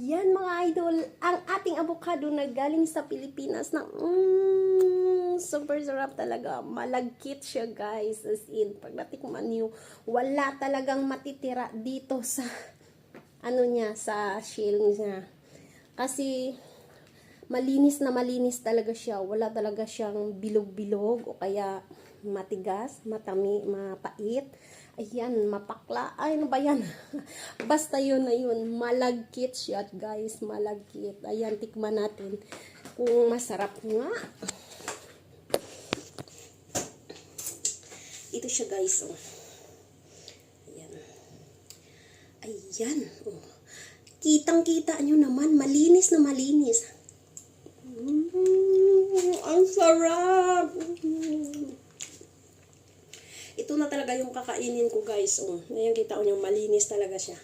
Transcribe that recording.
Yan mga idol, ang ating avocado na galing sa Pilipinas na super sarap talaga. Malagkit siya guys. As in, pag natikman niyo, wala talagang matitira dito sa ano niya, sa shell niya. Kasi malinis na malinis talaga siya. Wala talaga siyang bilog-bilog o kaya matigas, mapait. Ayan, mapakla. Ay, ano ba yan? Basta yun na yun. Malagkit siya, guys. Malagkit. Ayan, tikman natin kung masarap nga. Ito siya, guys. Oh. Ayan. Ayan. Oh. Kitang-kita nyo naman. Malinis na malinis. Ang sarap! Ito na talaga yung kakainin ko guys. Ngayon kita ko nyo, malinis talaga siya.